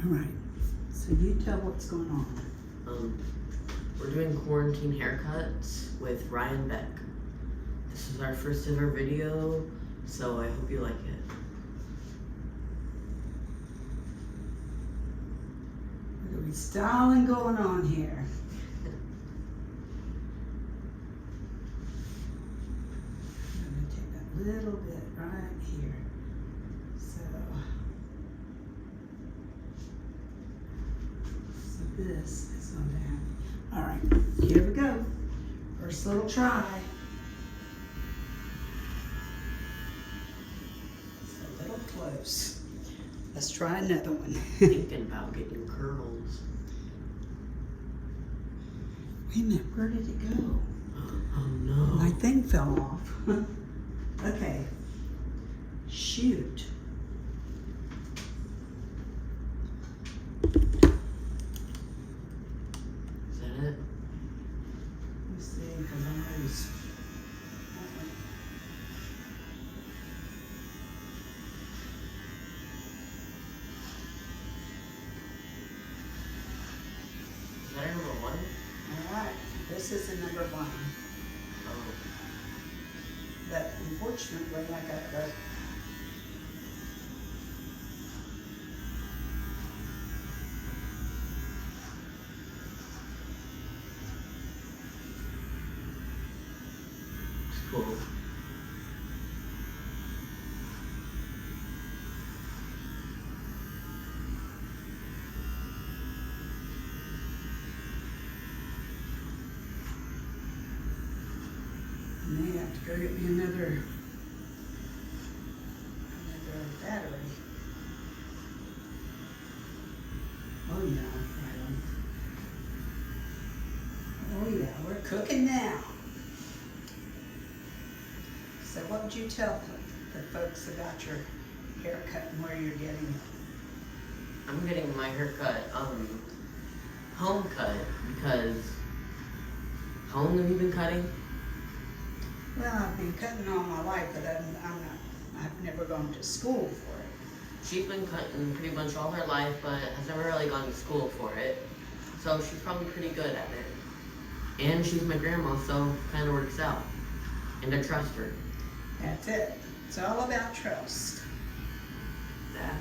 All right, so you tell what's going on. We're doing quarantine haircuts with Ryan Beck. This is our first ever video, so I hope you like it. Look at me styling going on here. I'm gonna take a little bit right here. So this is going to happen. All right, here we go. First little try. It's a little close. Let's try another one. Thinking about getting curls. Wait a minute, where did it go? Oh no. My thing fell off. Okay. Shoot. Is that it? Let's see, because I'm always. Is that number one? All right, this is the number one. Oh. But unfortunately, I got the. It's cool. May have to go get me another battery. Oh yeah, right on. Oh yeah, we're cooking now. So what would you tell the folks about your haircut and where you're getting it? I'm getting my haircut, home cut, because how long have you been cutting? Well, I've been cutting all my life, but I've never gone to school for it. She's been cutting pretty much all her life, but has never really gone to school for it. So she's probably pretty good at it. And she's my grandma, so kind of works out. And I trust her. That's it. It's all about trust. That.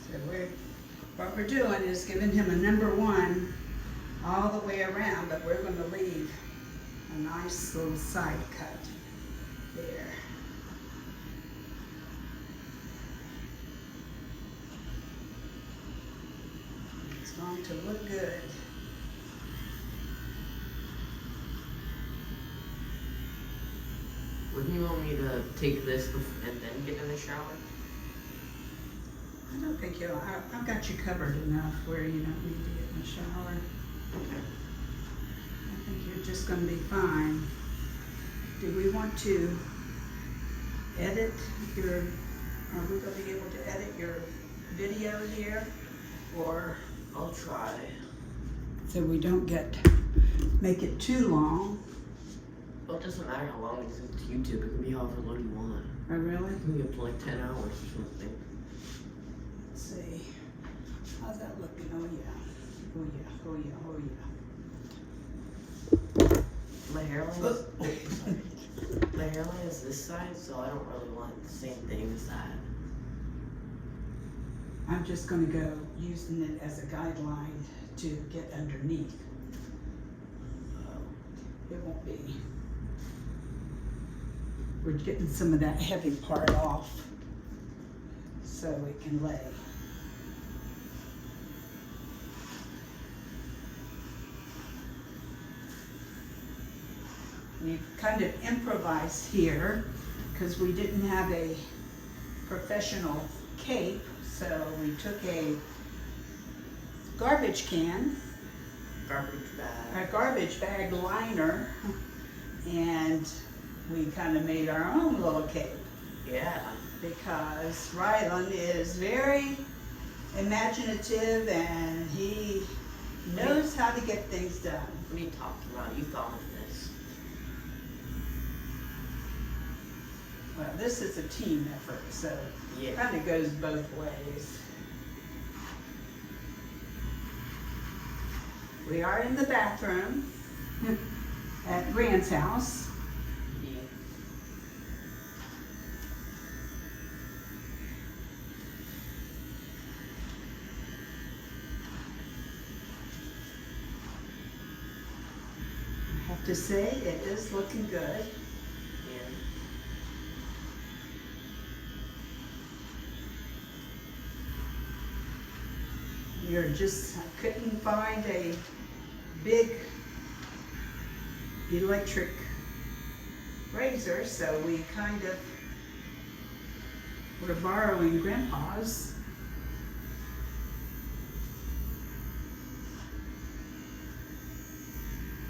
So what we're doing is giving him a number one all the way around, but we're going to leave a nice little side cut there. It's going to look good. Wouldn't you want me to take this and then get in the shower? I don't think you'll. I've got you covered enough where you don't need to get in the shower. Okay. I think you're just going to be fine. Do we want to edit your, are we going to be able to edit your video here? Or I'll try. so we don't make it too long? Well, it doesn't matter how long it's YouTube. It can be however long you want. Oh, really? It can be up to like 10 hours or something. Let's see. How's that looking? Oh, yeah. Oh, yeah. Oh, yeah. Oh, yeah. My hairline is, my hairline is this side, so I don't really want the same thing as that. I'm just going to go using it as a guideline to get underneath. It won't be. We're getting some of that heavy part off so we can lay. We've kind of improvised here because we didn't have a professional cape, so we took a garbage can, a garbage bag liner, and we kind of made our own little cape. Yeah. Because Rylan is very imaginative and he knows how to get things done. What are you talking about? You thought of this. Well, this is a team effort, so it Yeah. kind of goes both ways. We are in the bathroom at Grant's house. Yeah. I have to say, it is looking good. Yeah. I couldn't find a big electric razor, so we kind of were borrowing Grandpa's.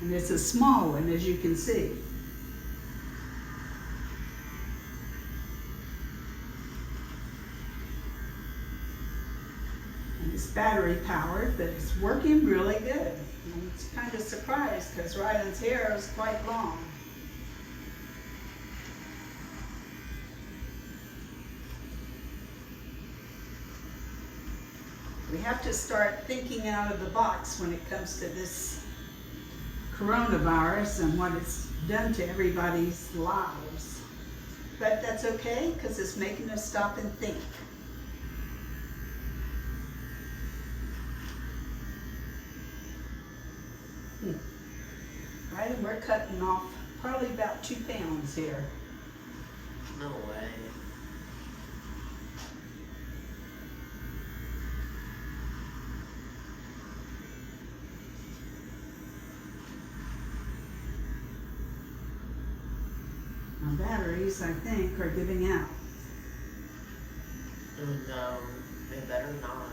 And it's a small one, as you can see. And it's battery powered, but it's working really good. And it's kind of surprised because Ryland's hair is quite long. We have to start thinking out of the box when it comes to this coronavirus and what it's done to everybody's lives. But that's okay, because it's making us stop and think. Right, and we're cutting off probably about 2 pounds here. No way. My batteries, I think, are giving out. Oh no, they better not.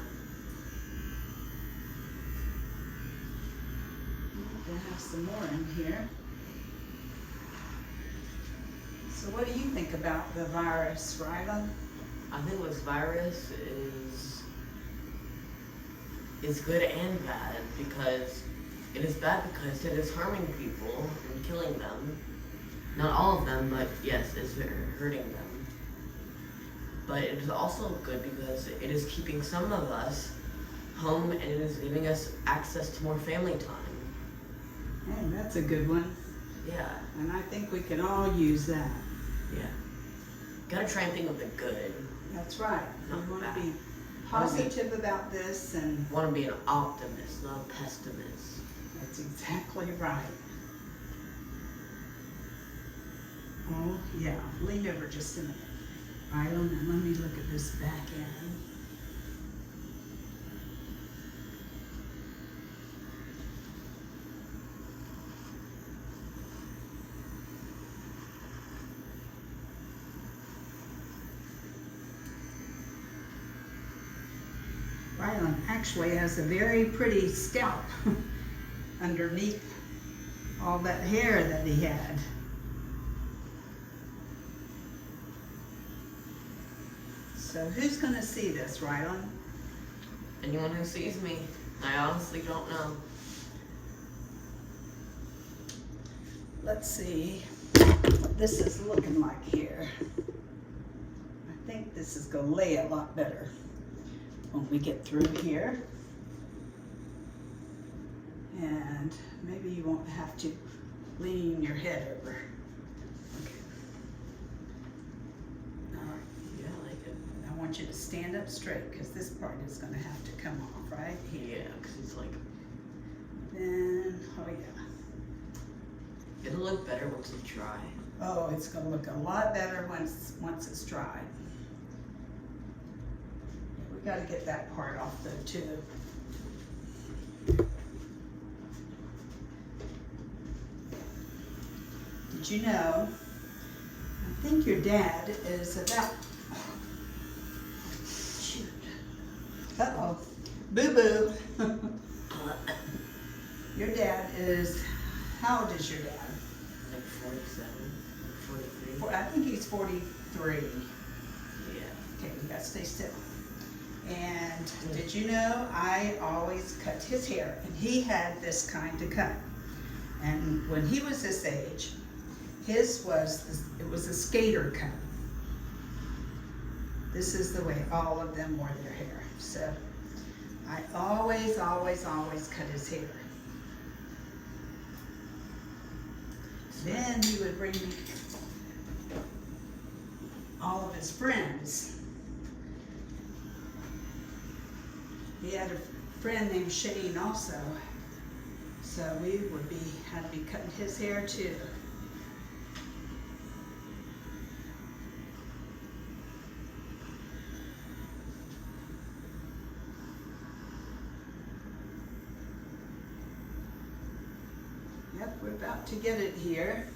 We'll have some more in here. So what do you think about the virus, Ryland? I think this virus is good and bad because it is bad because it is harming people and killing them. Not all of them, but yes, it's hurting them. But it is also good because it is keeping some of us home and it is giving us access to more family time. Hey, that's a good one. Yeah, And I think we can all use that. yeah. Gotta try and think of the good. That's right. Not We want bad. to be positive about this, and Want to be an optimist, not a pessimist. that's exactly right. Oh, yeah. Lean over just a minute. Ryland, and let me look at this back end. Ryland actually has a very pretty scalp underneath all that hair that he had. So who's gonna see this, Ryland? Anyone who sees me, I honestly don't know. Let's see what this is looking like here. I think this is gonna lay a lot better when we get through here. And maybe you won't have to lean your head over. Okay. Now, Yeah, I like it. I want you to stand up straight because this part is gonna have to come off, right? Yeah, because it's like, Then, oh yeah. it'll look better once it's dry. Oh, it's gonna look a lot better once it's dry. We gotta get that part off though too. Did you know, I think your dad is about, shoot. Uh-oh, boo-boo. Your dad is, how old is your dad? Like 47, 43. I think he's 43. Yeah. Okay, you gotta stay still. And did you know I always cut his hair, and he had this kind of cut. And when he was this age, his was, it was a skater cut. This is the way all of them wore their hair. So I always, always, always cut his hair. Then he would bring me all of his friends. He had a friend named Shane also. So we would had to be cutting his hair too. Yep, we're about to get it here.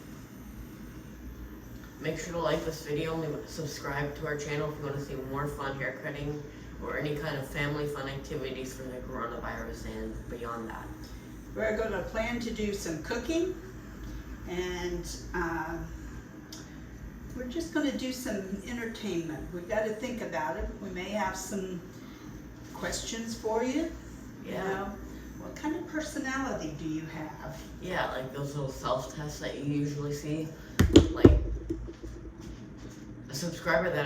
Make sure to like this video and subscribe to our channel if you want to see more fun haircutting or any kind of family fun activities for the coronavirus and beyond that. We're going to plan to do some cooking, and we're just going to do some entertainment. We've got to think about it. We may have some questions for you. Yeah. You know, what kind of personality do you have? Yeah, like those little self-tests that you usually see. Like a subscriber that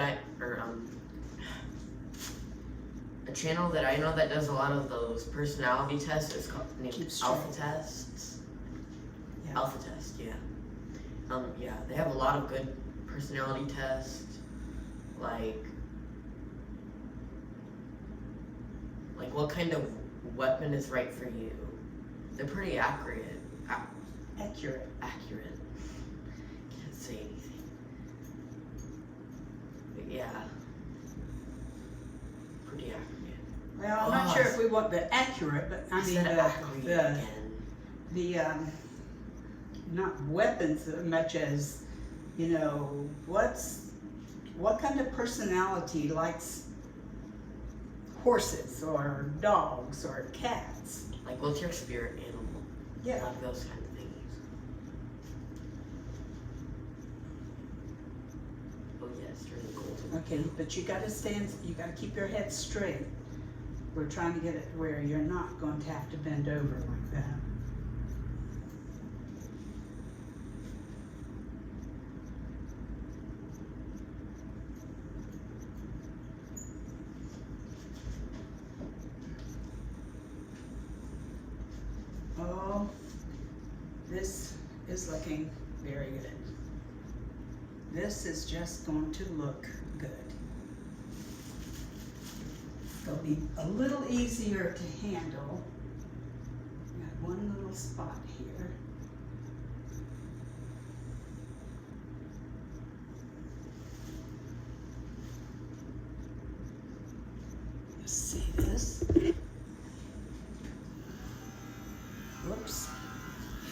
a channel that I know that does a lot of those personality tests is called named Alpha Tests. Yeah. Alpha Test, yeah. Yeah, they have a lot of good personality tests, like what kind of weapon is right for you. They're pretty accurate. Accurate. Can't say anything. But yeah, pretty accurate. Well, I'm not sure if we want the accurate, but I mean the not weapons as much as, you know, what kind of personality likes horses or dogs or cats? Like, what's your spirit animal? Yeah. Like those kind of things. Oh yes, turn the golden. Okay, but you gotta keep your head straight. We're trying to get it where you're not going to have to bend over like that. Oh, this is looking very good. This is just going to look good. It'll be a little easier to handle. Got one little spot here. Let's see this. Whoops.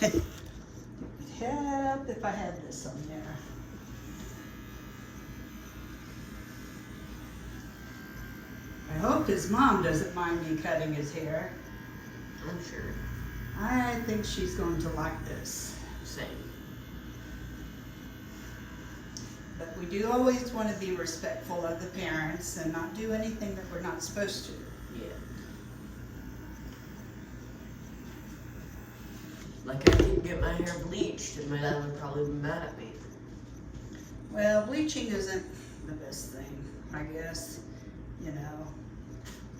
It'd help if I had this on there. I hope his mom doesn't mind me cutting his hair. I'm sure. I think she's going to like this. Same. But we do always want to be respectful of the parents and not do anything that we're not supposed to. Yeah. Like, I didn't get my hair bleached, and my dad would probably be mad at me. Well, bleaching isn't the best thing, I guess. You know,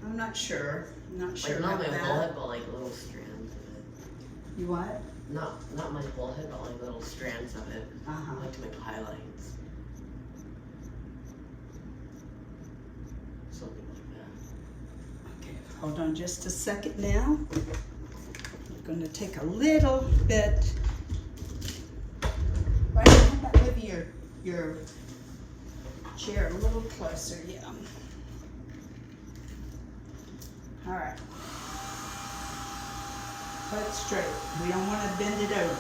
I'm not sure. I'm not sure Like, not about my that. whole head, but like little strands of it. You what? Not my whole head, but like little strands of it. Uh-huh. I like to make highlights. Something like that. Okay, hold on just a second now. I'm going to take a little bit. Right, how about maybe your chair a little closer, yeah. All right. Put it straight. We don't want to bend it over.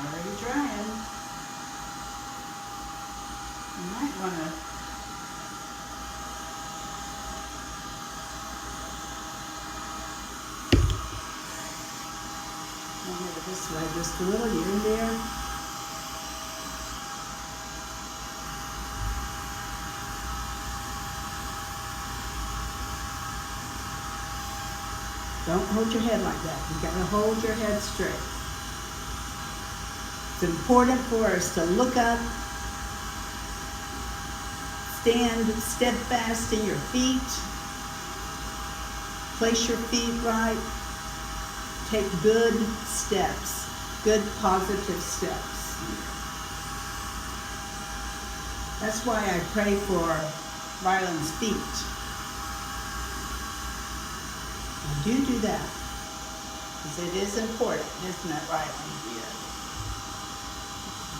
Already drying. You might want to this way just a little. You in there? Don't hold your head like that. You gotta hold your head straight. It's important for us to look up, stand steadfast in your feet, place your feet right, take good steps, good positive steps. That's why I pray for Ryland's feet. I do that, because it is important, isn't it, Ryland? Yeah.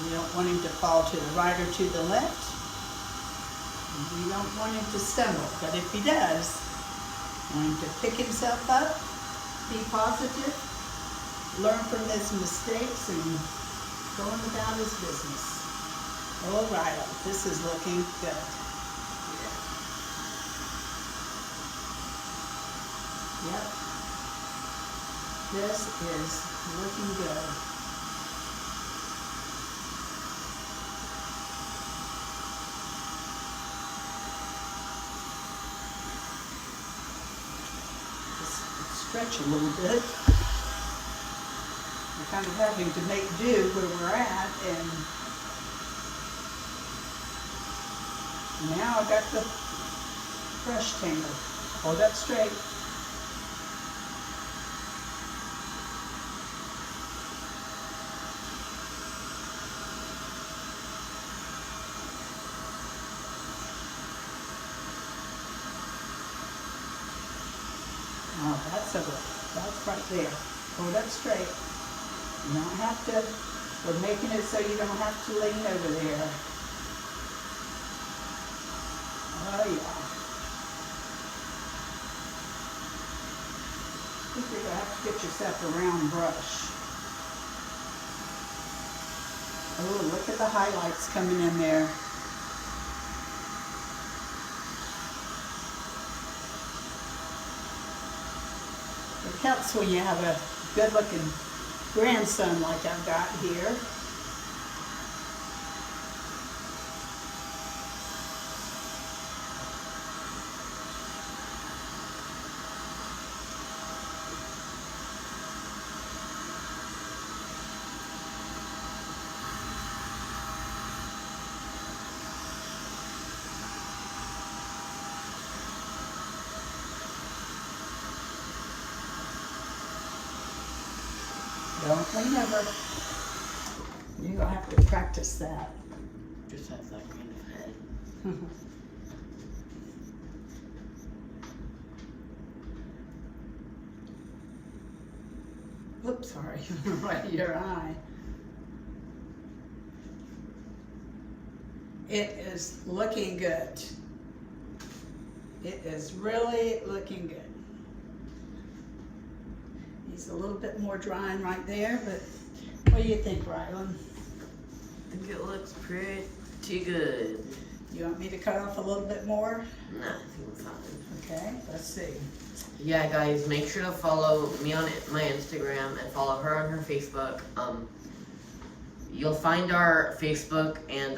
We don't want him to fall to the right or to the left. We don't want him to stumble, but if he does, we want him to pick himself up, be positive, learn from his mistakes, and go on about his business. All right, this is looking good. Yep. This is looking good. Just stretch a little bit. We're kind of having to make do where we're at, and now I've got the brush tangle. Hold up straight. Oh, that's a good. That's right there. Hold up straight. You don't have to, we're making it so you don't have to lean over there. Oh yeah. I think you're going to have to get yourself a round brush. Oh, look at the highlights coming in there. It helps when you have a good-looking grandson like I've got here. Don't lean over. You're gonna have to practice that. Just have that kind of head. Oops, sorry, right in your eye. It is looking good. It is really looking good. He's a little bit more drying right there, but what do you think, Ryland? I think it looks pretty good. You want me to cut off a little bit more? Nah, I think it's fine. Okay, let's see. Yeah, guys, make sure to follow me on my Instagram and follow her on her Facebook. You'll find our Facebook and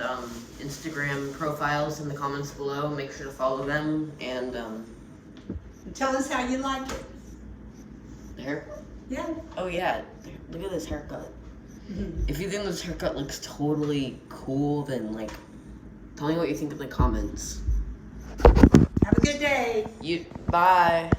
Instagram profiles in the comments below. Make sure to follow them and And tell us how you like it. the haircut. Yeah. Oh yeah, look at this haircut. If you think this haircut looks totally cool, then like, tell me what you think in the comments. Have a good day. Bye.